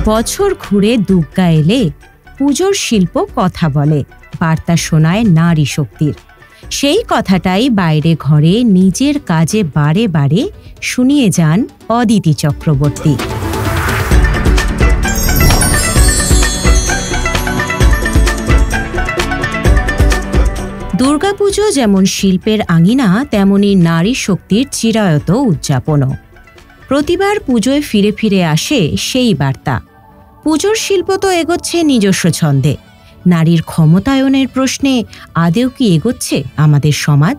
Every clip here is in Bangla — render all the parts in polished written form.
বছর ঘুরে দুর্গা এলে পুজোর শিল্প কথা বলে, বার্তা শোনায় নারী শক্তির। সেই কথাটাই বাইরে ঘরে নিজের কাজে বারে বারে শুনিয়ে যান অদিতি চক্রবর্তী। দুর্গাপুজো যেমন শিল্পের আঙিনা, তেমনি নারী শক্তির চিরায়ত উদযাপনও। প্রতিবার পুজোয় ফিরে ফিরে আসে সেই বার্তা। পুজোর শিল্প তো এগোচ্ছে নিজস্ব ছন্দে। নারীর ক্ষমতায়নের প্রশ্নে আদেও কি এগোচ্ছে আমাদের সমাজ?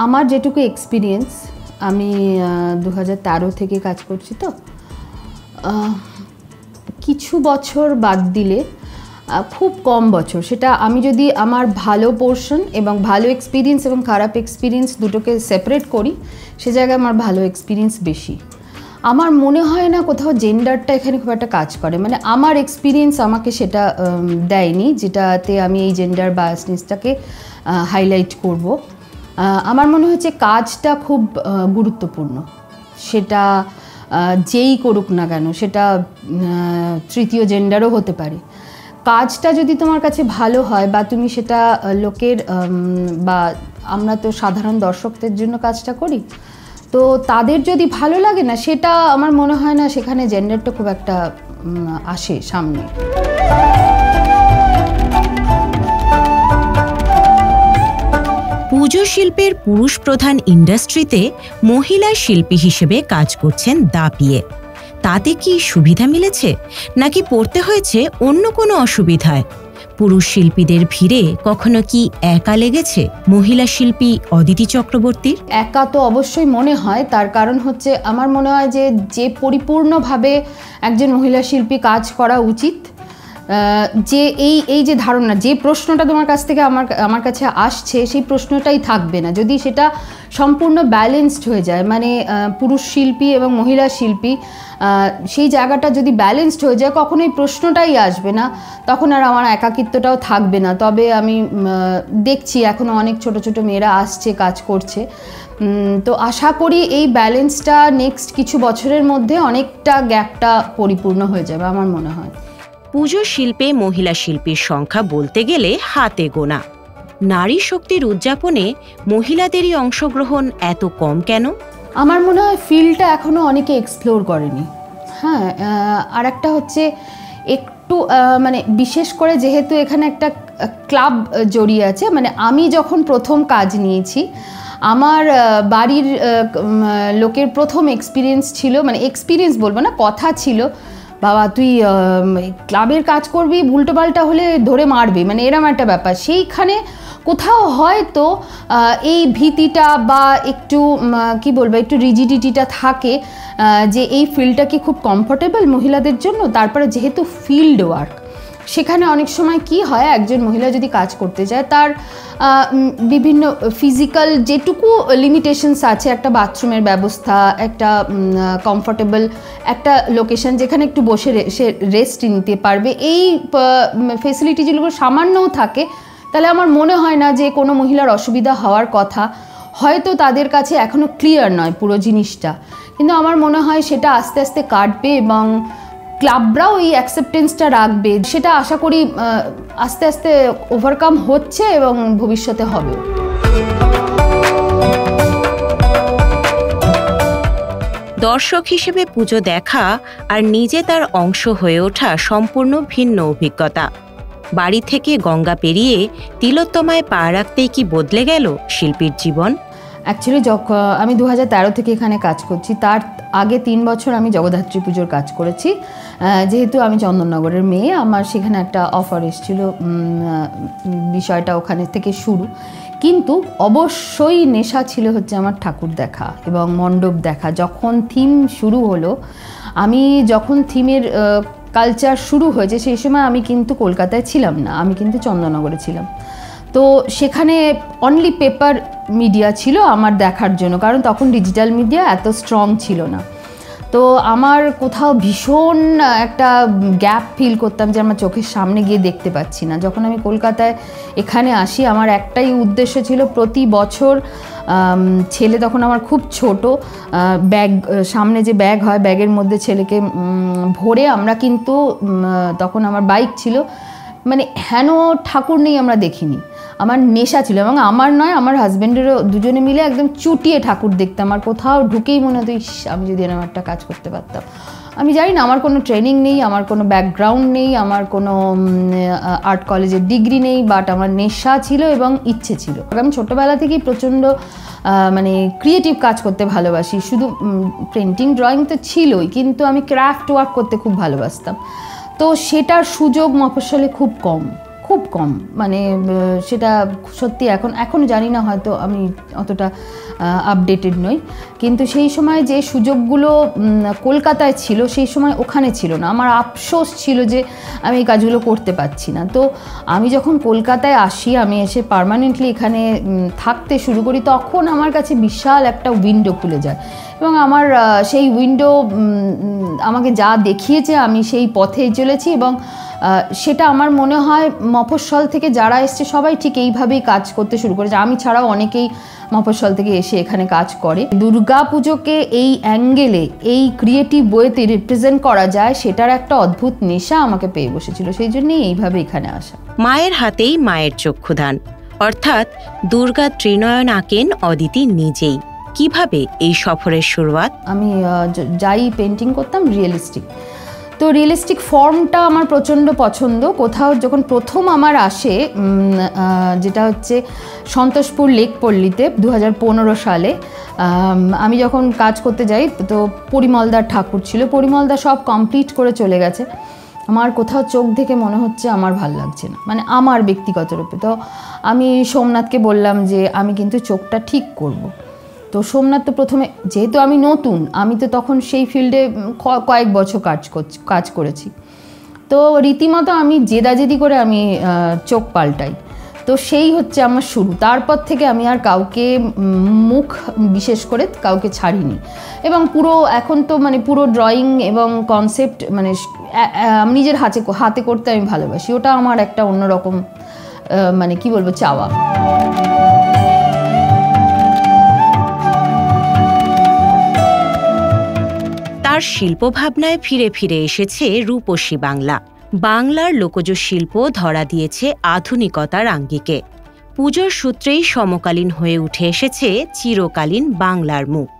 আমার যেটুকু এক্সপিরিয়েন্স, আমি 2013 থেকে কাজ করছি, তো কিছু বছর বাদ দিলে খুব কম বছর, সেটা আমি যদি আমার ভালো পোর্শন এবং ভালো এক্সপিরিয়েন্স এবং খারাপ এক্সপিরিয়েন্স দুটোকে সেপারেট করি, সে জায়গায় আমার ভালো এক্সপিরিয়েন্স বেশি। আমার মনে হয় না কোথাও জেন্ডারটা এখানে খুব একটা কাজ করে, মানে আমার এক্সপিরিয়েন্স আমাকে সেটা দেয়নি যেটাতে আমি এই জেন্ডার বায়াসনেসটাকে হাইলাইট করব। আমার মনে হচ্ছে কাজটা খুব গুরুত্বপূর্ণ, সেটা যেই করুক না কেন, সেটা তৃতীয় জেন্ডারও হতে পারে। কাজটা যদি তোমার কাছে ভালো হয় বা তুমি সেটা লোকের বা আমরা তো সাধারণ দর্শকদের জন্য কাজটা করি, তো তাদের যদি ভালো লাগে না, সেটা আমার মনে হয় না সেখানে জেন্ডারটা খুব একটা আসে সামনে। পুজো শিল্পের পুরুষ প্রধান ইন্ডাস্ট্রিতে মহিলা শিল্পী হিসেবে কাজ করছেন দাপিয়ে। তাতে কি সুবিধা মিলেছে, নাকি পড়তে হয়েছে অন্য কোনো অসুবিধায়? পুরুষ শিল্পীদের ভিড়ে কখনো কি একা লেগেছে মহিলা শিল্পী অদিতি চক্রবর্তীর? একা তো অবশ্যই মনে হয়। তার কারণ হচ্ছে, আমার মনে হয় যে পরিপূর্ণভাবে একজন মহিলা শিল্পী কাজ করা উচিত, যে এই যে ধারণা, যে প্রশ্নটা তোমার কাছ থেকে আমার কাছে আসছে, সেই প্রশ্নটাই থাকবে না যদি সেটা সম্পূর্ণ ব্যালেন্সড হয়ে যায়। মানে পুরুষ শিল্পী এবং মহিলা শিল্পী, সেই জায়গাটা যদি ব্যালেন্সড হয়ে যায়, কখনোই প্রশ্নটাই আসবে না, তখন আর আমার একাকিত্বটাও থাকবে না। তবে আমি দেখছি এখনও অনেক ছোট ছোট মেয়েরা আসছে, কাজ করছে, তো আশা করি এই ব্যালেন্সটা নেক্সট কিছু বছরের মধ্যে অনেকটা গ্যাপটা পরিপূর্ণ হয়ে যাবে আমার মনে হয়। পুজো শিল্পে মহিলা শিল্পীর সংখ্যা বলতে গেলে হাতে গোনা। নারী শক্তির উদযাপনে মহিলাদেরই অংশগ্রহণ এত কম কেন? আমার মনে হয় ফিল্ডটা এখনও অনেকে এক্সপ্লোর করেনি। হ্যাঁ, আর একটা হচ্ছে একটু মানে বিশেষ করে যেহেতু এখানে একটা ক্লাব জড়িয়ে আছে, মানে আমি যখন প্রথম কাজ নিয়েছি, আমার বাড়ির লোকের প্রথম এক্সপিরিয়েন্স ছিল, মানে এক্সপিরিয়েন্স বলবো না, কথা ছিল, বাবা তুই ক্লাবের কাজ করবি, উল্টোপাল্টা হলে ধরে মারবি, মানে এরম একটা ব্যাপার। সেইখানে কোথাও হয়তো এই ভীতিটা বা একটু কি বলবো, একটু রিজিডিটিটা থাকে যে এই ফিল্ডটা কি খুব কমফোর্টেবল মহিলাদের জন্য। তারপরে যেহেতু ফিল্ড ওয়ার্ক, সেখানে অনেক সময় কি হয়, একজন মহিলা যদি কাজ করতে চায়, তার বিভিন্ন ফিজিক্যাল যেটুকু লিমিটেশনস আছে, একটা বাথরুমের ব্যবস্থা, একটা কমফোর্টেবল একটা লোকেশন যেখানে একটু বসে সে রেস্ট নিতে পারবে, এই ফেসিলিটি যেগুলো সামান্যও থাকে, তাহলে আমার মনে হয় না যে কোনো মহিলার অসুবিধা হওয়ার কথা। হয়তো তাদের কাছে এখনও ক্লিয়ার নয় পুরো জিনিসটা, কিন্তু আমার মনে হয় সেটা আস্তে আস্তে কাটবে এবং ক্লাবরাও এই অ্যাকসেপ্টেন্সটা রাখবে। সেটা আশা করি আস্তে আস্তে ওভারকাম হচ্ছে এবং ভবিষ্যতে হবে। দর্শক হিসেবে পুজো দেখা আর নিজে তার অংশ হয়ে ওঠা সম্পূর্ণ ভিন্ন অভিজ্ঞতা। বাড়ি থেকে গঙ্গা পেরিয়ে তিলোত্তমায় পা রাখতেই কি বদলে গেল শিল্পীর জীবন? অ্যাকচুয়ালি আমি 2013 থেকে এখানে কাজ করছি, তার আগে 3 বছর আমি জগদ্ধাত্রী পুজোর কাজ করেছি। যেহেতু আমি চন্দননগরের মেয়ে, আমার সেখানে একটা অফার এসেছিল, বিষয়টা ওখানে থেকে শুরু। কিন্তু অবশ্যই নেশা ছিল হচ্ছে আমার ঠাকুর দেখা এবং মণ্ডপ দেখা। যখন থিম শুরু হলো, আমি যখন থিমের কালচার শুরু হয়েছে, সেই সময় আমি কিন্তু কলকাতায় ছিলাম না, আমি কিন্তু চন্দননগরে ছিলাম। তো সেখানে অনলি পেপার মিডিয়া ছিল আমার দেখার জন্য, কারণ তখন ডিজিটাল মিডিয়া এত স্ট্রং ছিল না। তো আমার কোথাও ভীষণ একটা গ্যাপ ফিল করতাম যে আমার চোখের সামনে গিয়ে দেখতে পাচ্ছি না। যখন আমি কলকাতায় এখানে আসি, আমার একটাই উদ্দেশ্য ছিল, প্রতি বছর ছেলে তখন আমার খুব ছোট, ব্যাগ সামনে যে ব্যাগ হয় ব্যাগের মধ্যে ছেলেকে ভরে আমরা কিন্তু তখন আমার বাইক ছিল, মানে হেন ঠাকুর নেই আমরা দেখিনি। আমার নেশা ছিল, এবং আমার নয় আমার হাজব্যান্ডেরও, দুজনে মিলে একদম চুটিয়ে ঠাকুর দেখতাম। আমার কোথাও ঢুকেই মনে হতো আমি যদি এরকম একটা কাজ করতে পারতাম। আমি জানি না, আমার কোনো ট্রেনিং নেই, আমার কোনো ব্যাকগ্রাউন্ড নেই, আমার কোনো আর্ট কলেজের ডিগ্রি নেই, বাট আমার নেশা ছিল এবং ইচ্ছে ছিল। আমি ছোটোবেলা থেকেই প্রচণ্ড মানে ক্রিয়েটিভ কাজ করতে ভালোবাসি। শুধু পেন্টিং ড্রয়িং তো ছিলই, কিন্তু আমি ক্রাফট ওয়ার্ক করতে খুব ভালোবাসতাম। তো সেটার সুযোগ মফস্বলে খুব কম, খুব কম, মানে সেটা সত্যি এখন জানি না, হয়তো আমি অতটা আপডেটেড নই, কিন্তু সেই সময় যে সুযোগগুলো কলকাতায় ছিল সেই সময় ওখানে ছিল না। আমার আফসোস ছিল যে আমি এই কাজগুলো করতে পারছি না। তো আমি যখন কলকাতায় আসি, আমি এসে পার্মানেন্টলি এখানে থাকতে শুরু করি, তখন আমার কাছে বিশাল একটা উইন্ডো খুলে যায়, এবং আমার সেই উইন্ডো আমাকে যা দেখিয়েছে আমি সেই পথেই চলেছি। এবং সেটা আমার মনে হয় মফস্বল থেকে যারা এসছে সবাই ঠিক এইভাবেই কাজ করতে শুরু করেছে। আমি ছাড়াও অনেকেই মফস্বল থেকে এসে এখানে কাজ করে। দুর্গা পুজোকে এই অ্যাঙ্গেলে, এই ক্রিয়েটিভ ওয়েতে রিপ্রেজেন্ট করা যায়, সেটার একটা অদ্ভুত নেশা আমাকে পেয়ে বসেছিল, সেই জন্যই এইভাবে এখানে আসা। মায়ের হাতেই মায়ের চক্ষুদান, অর্থাৎ দুর্গা ত্রিনয়ন আঁকেন অদিতি নিজেই। কিভাবে এই সফরের শুরুয়াত? আমি যাই পেন্টিং করতাম রিয়েলিস্টিক, তো রিয়েলিস্টিক ফর্মটা আমার প্রচণ্ড পছন্দ। কোথাও যখন প্রথম আমার আসে, যেটা হচ্ছে সন্তোষপুর লেকপল্লীতে 2015 সালে, আমি যখন কাজ করতে যাই, তো পরিমলদার ঠাকুর ছিল, পরিমলদা সব কমপ্লিট করে চলে গেছে। আমার কোথাও চোখ দেখে মনে হচ্ছে আমার ভাল লাগছে না, মানে আমার ব্যক্তিগত রূপে। তো আমি সোমনাথকে বললাম যে আমি কিন্তু চোখটা ঠিক করব। তো সোমনাথ তো প্রথমে, যেহেতু আমি নতুন, আমি তো তখন সেই ফিল্ডে কয়েক বছর কাজ করেছি, তো রীতিমতো আমি জেদাজেদি করে আমি চোখ পাল্টাই। তো সেই হচ্ছে আমার শুরু। তারপর থেকে আমি আর কাউকে মুখ বিশেষ করে কাউকে ছাড়িনি, এবং পুরো এখন তো মানে পুরো ড্রয়িং এবং কনসেপ্ট মানে আমি নিজের হাতে করতে আমি ভালোবাসি। ওটা আমার একটা অন্যরকম মানে কি বলবো, চাওয়া। তার শিল্পভাবনায় ফিরে ফিরে এসেছে রূপসী বাংলা। বাংলার লোকজ শিল্প ধরা দিয়েছে আধুনিকতার আঙ্গিকে। পুজোর সূত্রেই সমকালীন হয়ে উঠে এসেছে চিরকালীন বাংলার মুখ।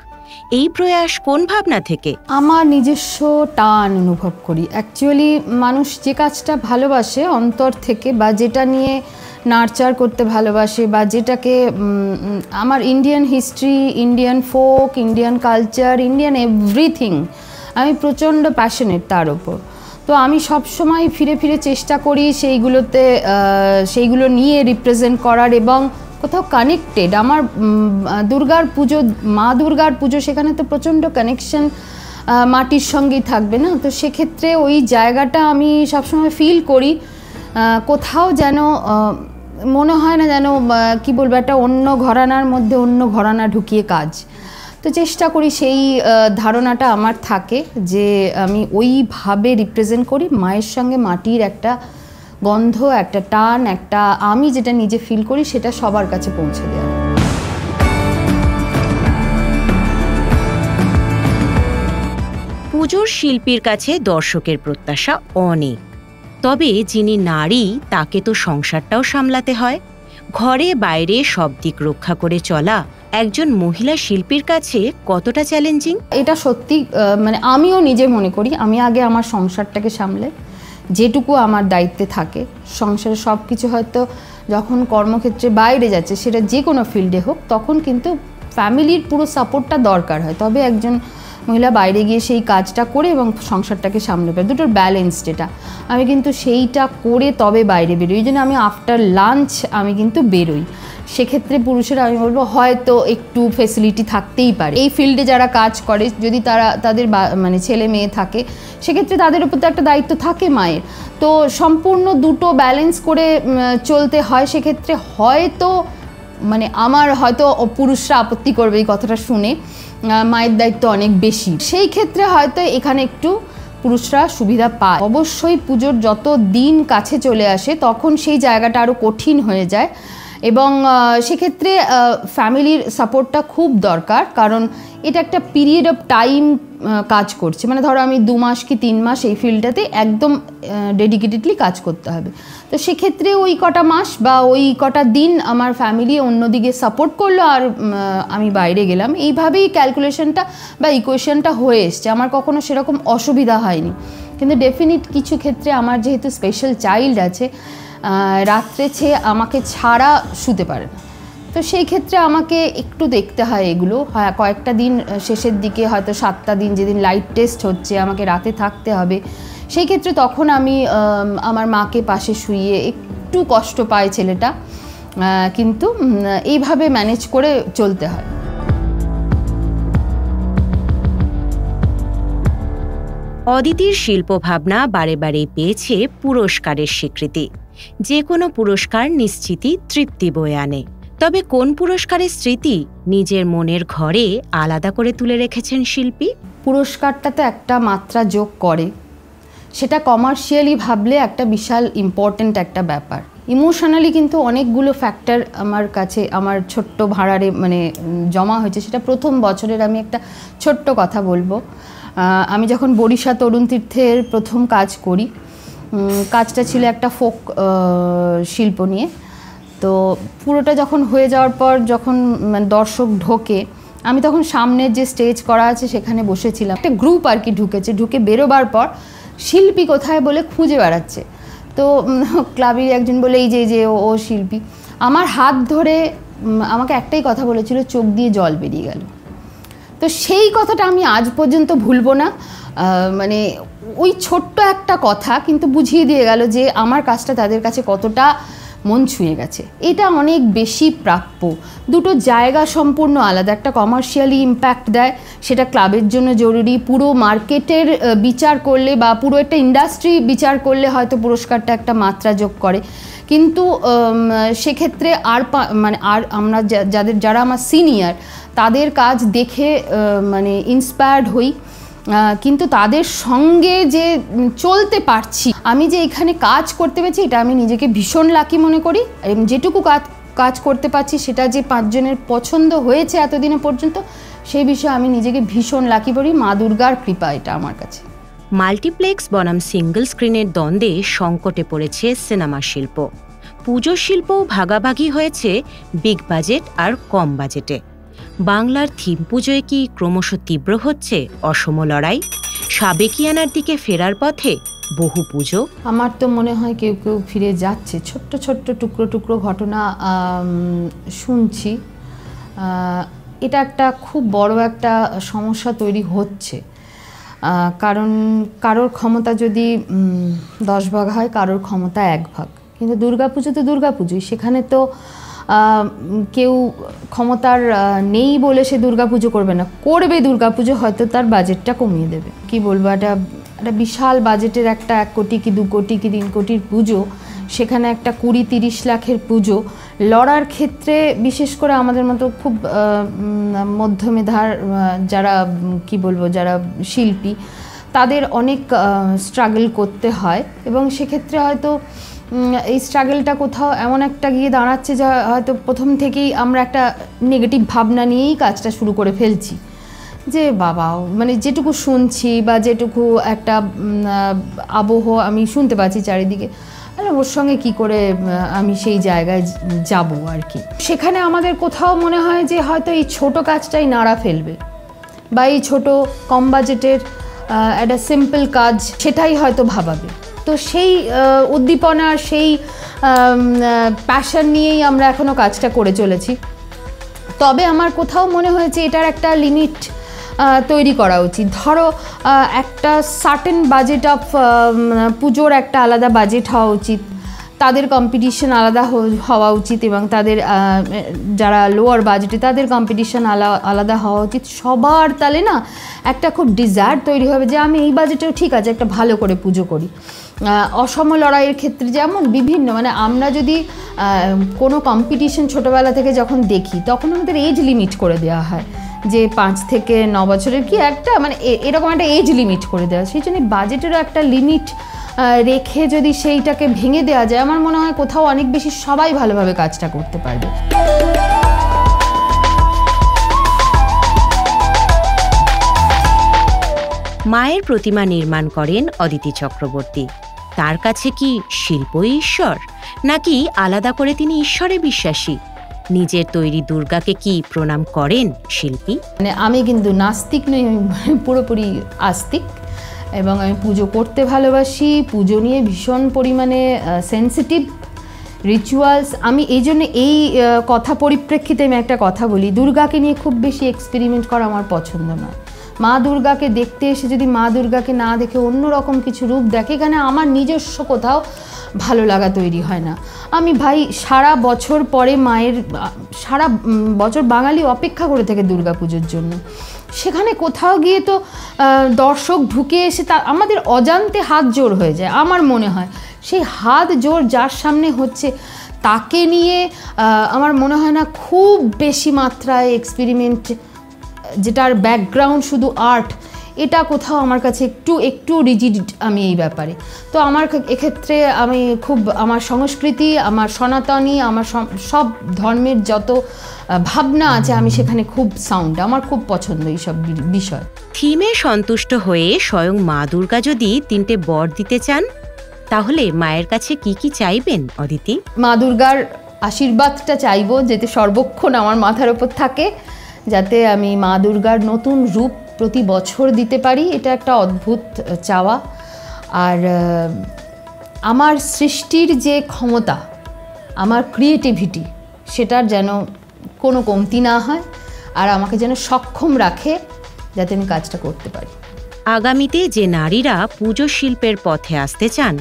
এই প্রয়াস কোন ভাবনা থেকে? আমার নিজস্ব টান অনুভব করি। অ্যাকচুয়ালি মানুষ যে কাজটা ভালোবাসে অন্তর থেকে, বা যেটা নিয়ে নার্চার করতে ভালোবাসে, বা যেটাকে আমার Indian history, Indian folk, Indian culture, Indian everything, আমি প্রচণ্ড প্যাশনেট তার ওপর। তো আমি সবসময় ফিরে ফিরে চেষ্টা করি সেইগুলো নিয়ে রিপ্রেজেন্ট করার, এবং কোথাও কানেক্টেড। আমার দুর্গার পুজো, মা দুর্গার পুজো, সেখানে তো প্রচণ্ড কানেকশন মাটির সঙ্গেই থাকবে না। তো সেক্ষেত্রে ওই জায়গাটা আমি সবসময় ফিল করি, কোথাও যেন মনে হয় না যেন কি বলবো, একটা অন্য ঘরানার মধ্যে অন্য ঘরানা ঢুকিয়ে কাজ। তো চেষ্টা করি সেই ধারণাটা আমার থাকে যে আমি ওইভাবে রিপ্রেজেন্ট করি, মায়ের সঙ্গে মাটির একটা গন্ধ, একটা টান, একটা আমি যেটা নিজে ফিল করি সেটা সবার কাছে পৌঁছে দেওয়া। পুজোর শিল্পীর কাছে দর্শকের প্রত্যাশা অনেক, তবে যিনি নারী তাকে তো সংসারটাও সামলাতে হয়। ঘরে বাইরে সব দিক রক্ষা করে চলা একজন মহিলা শিল্পীর কাছে কতটা চ্যালেঞ্জিং? এটা সত্যি, মানে আমিও নিজে মনে করি আমি আগে আমার সংসারটাকে সামলে, যেটুকু আমার দায়িত্বে থাকে সংসারে সব কিছু, হয়তো যখন কর্মক্ষেত্রে বাইরে যাচ্ছে সেটা যে কোনো ফিল্ডে হোক, তখন কিন্তু ফ্যামিলির পুরো সাপোর্টটা দরকার হয়, তবে একজন মহিলা বাইরে গিয়ে সেই কাজটা করে এবং সংসারটাকে সামলে পায়। দুটোর ব্যালেন্স যেটা, আমি কিন্তু সেইটা করে তবে বাইরে বেরোই। এই জন্য আমি আফটার লাঞ্চ আমি কিন্তু বেরোই। সেক্ষেত্রে পুরুষেরা আমি বলবো হয়তো একটু ফেসিলিটি থাকতেই পারে। এই ফিল্ডে যারা কাজ করে, যদি তাদের মানে ছেলে মেয়ে থাকে, সেক্ষেত্রে তাদের উপর তো একটা দায়িত্ব থাকে মায়ের। তো সম্পূর্ণ দুটো ব্যালেন্স করে চলতে হয়। সেক্ষেত্রে হয়তো মানে আমার হয়তো পুরুষরা আপত্তি করবে এই কথাটা শুনে, মায়ের দায়িত্ব অনেক বেশি, সেই ক্ষেত্রে হয়তো এখানে একটু পুরুষরা সুবিধা পায়। অবশ্যই পুজোর যত দিন কাছে চলে আসে তখন সেই জায়গাটা আরও কঠিন হয়ে যায়, এবং সেক্ষেত্রে ফ্যামিলির সাপোর্টটা খুব দরকার, কারণ এটা একটা পিরিয়ড অফ টাইম কাজ করছে। মানে ধরো আমি 2 মাস কি 3 মাস এই ফিল্ডটাতে একদম ডেডিকেটেডলি কাজ করতে হবে। তো সেক্ষেত্রে ওই কটা মাস বা ওই কটা দিন আমার ফ্যামিলি অন্যদিকে সাপোর্ট করলো আর আমি বাইরে গেলাম, এইভাবেই ক্যালকুলেশনটা বা ইকুয়েশনটা হয়ে এসছে। আমার কখনো সেরকম অসুবিধা হয়নি। কিন্তু ডেফিনিট কিছু ক্ষেত্রে আমার যেহেতু স্পেশাল চাইল্ড আছে, রাত্রে আমাকে ছাড়া শুতে পারে না, তো সেই ক্ষেত্রে আমাকে একটু দেখতে হয় এগুলো। হ্যাঁ, কয়েকটা দিন শেষের দিকে হয়তো 7টা দিন যেদিন লাইট টেস্ট হচ্ছে আমাকে রাতে থাকতে হবে, সেই ক্ষেত্রে তখন আমি আমার মাকে পাশে শুইয়ে একটু কষ্ট পায় ছেলেটা, কিন্তু এইভাবে ম্যানেজ করে চলতে হয়। অদিতির শিল্পভাবনা বারে বারে পেয়েছে পুরস্কারের স্বীকৃতি। যে কোনো পুরস্কার নিশ্চিতই তৃপ্তি বয়ে আনে। তবে কোন পুরস্কারের স্মৃতি নিজের মনের ঘরে আলাদা করে তুলে রেখেছেন শিল্পী? পুরস্কারটা তো একটা মাত্রা যোগ করে, সেটা কমার্শিয়ালি ভাবলে একটা বিশাল ইম্পর্ট্যান্ট একটা ব্যাপার। ইমোশনালি কিন্তু অনেকগুলো ফ্যাক্টর আমার কাছে আমার ছোট্ট ভাড়ারে মানে জমা হয়েছে। সেটা প্রথম বছরের আমি একটা ছোট্ট কথা বলবো। আমি যখন বরিশা তরুণ তীর্থের প্রথম কাজ করি, কাজটা ছিল একটা ফোক শিল্প নিয়ে। তো পুরোটা যখন হয়ে যাওয়ার পর যখন দর্শক ঢোকে, আমি তখন সামনের যে স্টেজ করা আছে সেখানে বসেছিলাম। একটা গ্রুপ আর কি ঢুকেছে, ঢুকে বেরোবার পর শিল্পী কোথায় বলে খুঁজে বেড়াচ্ছে। তো ক্লাবের একজন বলে এই যে ও শিল্পী, আমার হাত ধরে আমাকে একটাই কথা বলেছিল, চোখ দিয়ে জল বেরিয়ে গেল। তো সেই কথাটা আমি আজ পর্যন্ত ভুলবো না। মানে ওই ছোট্ট একটা কথা কিন্তু বুঝিয়ে দিয়ে গেল যে আমার কাজটা তাদের কাছে কতটা মন ছুঁয়ে গেছে। এটা অনেক বেশি প্রাপ্য। দুটো জায়গা সম্পূর্ণ আলাদা। একটা কমার্শিয়ালি ইম্প্যাক্ট দেয়, সেটা ক্লাবের জন্য জরুরি। পুরো মার্কেটের বিচার করলে বা পুরো একটা ইন্ডাস্ট্রি বিচার করলে হয়তো পুরস্কারটা একটা মাত্রা যোগ করে, কিন্তু সেক্ষেত্রে আর আমরা যারা আমার সিনিয়র তাদের কাজ দেখে মানে ইন্সপায়ার্ড হই, কিন্তু তাদের সঙ্গে যে চলতে পারছি, আমি যে এখানে কাজ করতে পেরেছি, এটা আমি নিজেকে ভীষণ লাকি মনে করি। এবং যেটুকু কাজ করতে পারছি সেটা যে 5 জনের পছন্দ হয়েছে এতদিনে পর্যন্ত, সেই বিষয়ে আমি নিজেকে ভীষণ লাকি করি। মা দুর্গার কৃপা এটা আমার কাছে। মাল্টিপ্লেক্স বনাম সিঙ্গল স্ক্রিনের দ্বন্দ্বে সংকটে পড়েছে সিনেমা শিল্প। পুজোর শিল্পও ভাগাভাগি হয়েছে বিগ বাজেট আর কম বাজেটে। বাংলার থিম পুজোয় কি ক্রমশ তীব্র হচ্ছে অসম লড়াই? সাবেকিয়ানার দিকে ফেরার পথে বহু পুজো? আমার তো মনে হয় কেউ কেউ ফিরে যাচ্ছে। ছোট্ট ছোট্ট টুকরো টুকরো ঘটনা শুনছি। এটা একটা খুব বড় একটা সমস্যা তৈরি হচ্ছে, কারণ কারোর ক্ষমতা যদি 10 ভাগ হয়, কারোর ক্ষমতা 1 ভাগ। কিন্তু দুর্গাপুজো তো দুর্গাপুজোই, সেখানে তো কেউ ক্ষমতার নেই বলে সে দুর্গাপুজো করবে না, করবে দুর্গাপুজো, হয়তো তার বাজেটটা কমিয়ে দেবে। কি বলবো, একটা বিশাল বাজেটের একটা 1 কোটি কি 2 কোটি কি 3 কোটির পুজো, সেখানে একটা 20-30 লাখের পুজো লড়ার ক্ষেত্রে, বিশেষ করে আমাদের মতো খুব মধ্যমেধার যারা কি বলবো যারা শিল্পী, তাদের অনেক স্ট্রাগল করতে হয়। এবং সেক্ষেত্রে হয়তো এই স্ট্রাগলটা কোথাও এমন একটা গিয়ে দাঁড়াচ্ছে যা হয়তো প্রথম থেকেই আমরা একটা নেগেটিভ ভাবনা নিয়েই কাজটা শুরু করে ফেলছি, যে বাবা মানে যেটুকু শুনছি বা যেটুকু একটা আবহ আমি শুনতে পাচ্ছি চারিদিকে, ওর সঙ্গে কি করে আমি সেই জায়গায় যাব আর কি। সেখানে আমাদের কোথাও মনে হয় যে হয়তো এই ছোট কাজটাই নাড়া ফেলবে, বা এই ছোট কম বাজেটের একটা সিম্পল কাজ সেটাই হয়তো ভাবাবে। তো সেই উদ্দীপনা, সেই প্যাশন নিয়েই আমরা এখনও কাজটা করে চলেছি। তবে আমার কোথাও মনে হয়েছে এটার একটা লিমিট তৈরি করা উচিত। ধরো একটা সার্টেন বাজেট অফ পুজোর একটা আলাদা বাজেট হওয়া উচিত, তাদের কম্পিটিশন আলাদা হওয়া উচিত এবং তাদের যারা লোয়ার বাজেটে তাদের কম্পিটিশন আলাদা হওয়া উচিত। সবার তাহলে না একটা খুব ডিজায়ার তৈরি হবে যে আমি এই বাজেটেও ঠিক আছে একটা ভালো করে পুজো করি। অসম লড়াইয়ের ক্ষেত্রে যেমন বিভিন্ন মানে আমরা যদি কোনো কম্পিটিশন ছোটোবেলা থেকে যখন দেখি তখন আমাদের এজ লিমিট করে দেওয়া হয় যে 5 থেকে 9 বছরের কি একটা মানে এরকম একটা এজ লিমিট করে দেওয়া। সেই জন্য বাজেটেরও একটা লিমিট রেখে যদি সেইটাকে ভেঙে দেওয়া যায় আমার মনে হয় কোথাও অনেক বেশি সবাই ভালোভাবে কাজটা করতে পারবে। মায়ের প্রতিমা নির্মাণ করেন অদিতি চক্রবর্তী। তার কাছে কি শিল্পই ঈশ্বর, নাকি আলাদা করে তিনি ঈশ্বরে বিশ্বাসী? নিজের তৈরি দুর্গাকে কি প্রণাম করেন শিল্পী? মানে আমি কিন্তু নাস্তিক নই, পুরোপুরি আস্তিক এবং আমি পুজো করতে ভালোবাসি। পুজো নিয়ে ভীষণ পরিমাণে সেন্সিটিভ রিচুয়ালস। আমি এই জন্য এই কথা পরিপ্রেক্ষিতে আমি একটা কথা বলি, দুর্গাকে নিয়ে খুব বেশি এক্সপেরিমেন্ট করা আমার পছন্দ নয়। মা দুর্গাকে দেখতে এসে যদি মা দুর্গাকে না দেখে অন্য রকম কিছু রূপ দেখে, এখানে আমার নিজস্ব কোথাও ভালো লাগা তৈরি হয় না। আমি ভাই সারা বছর পরে মায়ের সারা বছর বাঙালি অপেক্ষা করে থাকে দুর্গা পুজোর জন্য, সেখানে কোথাও গিয়ে তো দর্শক ঢুকে এসে তা আমাদের অজান্তে হাত জোর হয়ে যায়। আমার মনে হয় সেই হাত জোর যার সামনে হচ্ছে তাকে নিয়ে আমার মনে হয় না খুব বেশি মাত্রায় এক্সপেরিমেন্ট, যেটার ব্যাকগ্রাউন্ড শুধু আর্ট, এটা কোথাও আমার কাছে একটু রিজিড আমি এই ব্যাপারে। তো আমার এক্ষেত্রে আমি খুব আমার সংস্কৃতি, আমার সনাতনী, আমার সব ধর্মের যত ভাবনা আছে আমি সেখানে খুব সাউন্ড, আমার খুব পছন্দ এইসব বিষয়। থিমে সন্তুষ্ট হয়ে স্বয়ং মা দুর্গা যদি 3টে বর দিতে চান তাহলে মায়ের কাছে কি কি চাইবেন অদিতি? মা দুর্গার আশীর্বাদটা চাইবো যাতে সর্বক্ষণ আমার মাথার ওপর থাকে, যাতে আমি মা দুর্গার নতুন রূপ প্রতি বছর দিতে পারি, এটা একটা অদ্ভুত চাওয়া। আর আমার সৃষ্টির যে ক্ষমতা, আমার ক্রিয়েটিভিটি, সেটার যেন কোনো কমতি না হয় আর আমাকে যেন সক্ষম রাখে যাতে আমি কাজটা করতে পারি। আগামীতে যে নারীরা পুজো শিল্পের পথে আসতে চান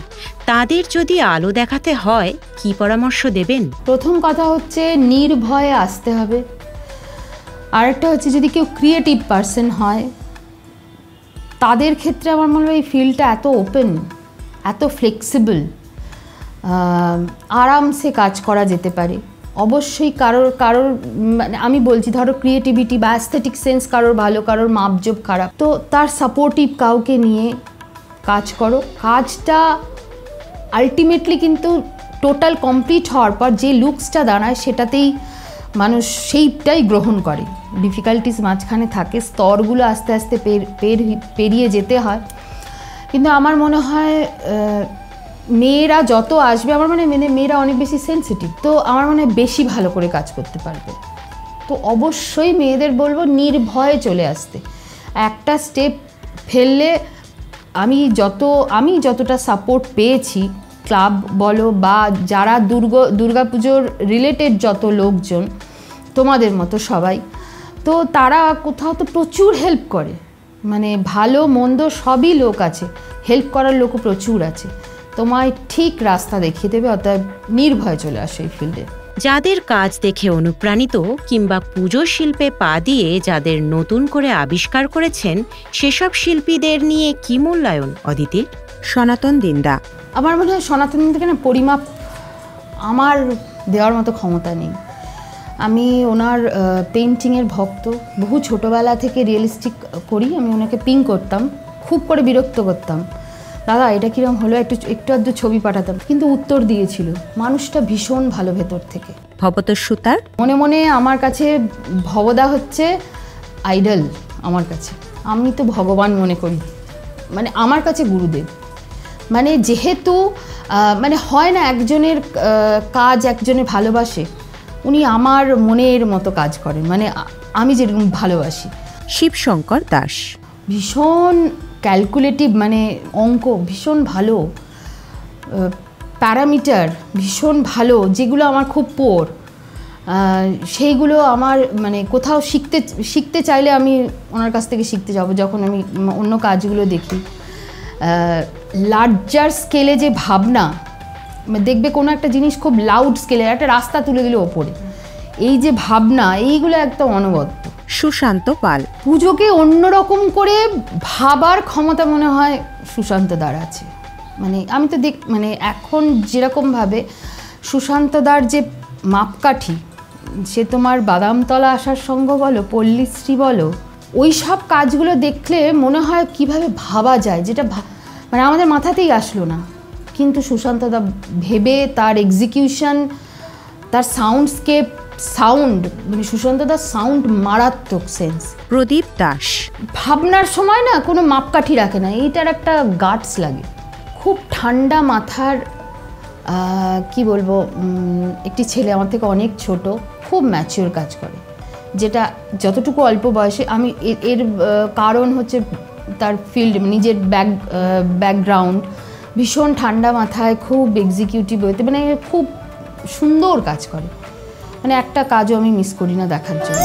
তাদের যদি আলো দেখাতে হয় কি পরামর্শ দেবেন? প্রথম কথা হচ্ছে নির্ভয়ে আসতে হবে। আরেকটা হচ্ছে যদি কেউ ক্রিয়েটিভ পারসন হয় তাদের ক্ষেত্রে আমার মনে হয় এই ফিল্ডটা এত ওপেন, এত ফ্লেক্সিবল, আরামসে কাজ করা যেতে পারে। অবশ্যই কারোর মানে আমি বলছি ধরো ক্রিয়েটিভিটি বা অ্যাস্থেটিক সেন্স কারোর ভালো, কারোর মাপজোপ খারাপ, তো তার সাপোর্টিভ কাউকে নিয়ে কাজ করো। কাজটা আলটিমেটলি কিন্তু টোটাল কমপ্লিট হওয়ার পর যে লুকসটা দাঁড়ায় সেটাতেই মানুষ সেইটাই গ্রহণ করে। ডিফিকাল্টিস মাঝখানে থাকে, স্তরগুলো আস্তে আস্তে পেরিয়ে যেতে হয়। কিন্তু আমার মনে হয় মেয়েরা যত আসবে, আমার মনে হয় মেয়েরা অনেক বেশি সেন্সিটিভ, তো আমার মনে হয় বেশি ভালো করে কাজ করতে পারবে। তো অবশ্যই মেয়েদের বলবো নির্ভয়ে চলে আসতে। একটা স্টেপ ফেললে আমি যতটা সাপোর্ট পেয়েছি, ক্লাব বলো বা যারা দুর্গাপুজোর রিলেটেড যত লোকজন তোমাদের মতো সবাই, তো তারা কোথাও তো প্রচুর হেল্প করে, মানে ভালো মন্দ সবই লোক আছে, হেল্প করার লোকও প্রচুর আছে, তোমায় ঠিক রাস্তা দেখিয়ে দেবে। অতএব নির্ভয়ে চলে আসো এই ফিল্ডে। যাদের কাজ দেখে অনুপ্রাণিত কিংবা পুজো শিল্পে পা দিয়ে যাদের নতুন করে আবিষ্কার করেছেন সেসব শিল্পীদের নিয়ে কি মূল্যায়ন অদিতির? সনাতন দিন্দা। আমার মনে হয় সনাতন দিন্দাকে না পরিমাপ আমার দেওয়ার মতো ক্ষমতা নেই। আমি ওনার পেইন্টিংয়ের ভক্ত, বহু ছোটোবেলা থেকে রিয়েলিস্টিক করি। আমি ওনাকে পিং করতাম, খুব করে বিরক্ত করতাম, দাদা এটা কীরকম হলো, একটু আধটু ছবি পাঠাতাম, কিন্তু উত্তর দিয়েছিল। মানুষটা ভীষণ ভালো ভেতর থেকে। ভবতোষ সুতার। মনে মনে আমার কাছে ভবদা হচ্ছে আইডল। আমার কাছে আমি তো ভগবান মনে করি, মানে আমার কাছে গুরুদেব। মানে যেহেতু মানে হয় না একজনের কাজ একজনে ভালোবাসে, উনি আমার মনের মতো কাজ করেন, মানে আমি যেরকম ভালোবাসি। শিবশঙ্কর দাস। ভীষণ ক্যালকুলেটিভ, মানে অঙ্ক ভীষণ ভালো, প্যারামিটার ভীষণ ভালো, যেগুলো আমার খুব পোর, সেইগুলো আমার মানে কোথাও শিখতে চাইলে আমি ওনার কাছ থেকে শিখতে যাব। যখন আমি অন্য কাজগুলো দেখি, লার্জার স্কেলে যে ভাবনা দেখবে কোনো একটা জিনিস খুব লাউড স্কেলে, একটা রাস্তা তুলে দিল ওপরে, এই যে ভাবনা, এইগুলো একদম অনবদ্য। সুশান্ত পাল। পুজোকে অন্যরকম করে ভাবার ক্ষমতা মনে হয় সুশান্ত দার আছে। মানে আমি তো মানে এখন যেরকমভাবে সুশান্ত দার যে মাপকাঠি, সে তোমার বাদামতলা আসার সঙ্গ বলো, পল্লীশ্রী বলো, ওই সব কাজগুলো দেখলে মনে হয় কিভাবে ভাবা যায়, যেটা মানে আমাদের মাথাতেই আসলো না। কিন্তু সুশান্ত দা ভেবে, তার এক্সিকিউশন, তার সাউন্ডস্কেপ, সাউন্ড, মানে সুশান্ত দার সাউন্ড মারাত্মক সেন্স। প্রদীপ দাস। ভাবনার সময় না কোনো মাপকাঠি রাখে না, এইটার একটা গাটস লাগে। খুব ঠান্ডা মাথার, কি বলবো, একটি ছেলে, আমার থেকে অনেক ছোট, খুব ম্যাচিওর কাজ করে, যেটা যতটুকু অল্প বয়সে আমি এর কারণ হচ্ছে তার ফিল্ড, নিজের ব্যাকগ্রাউন্ড, ভীষণ ঠান্ডা মাথায়, খুব এক্সিকিউটিভ হতে, মানে খুব সুন্দর কাজ করে। মানে একটা কাজও আমি মিস করি না দেখার জন্য।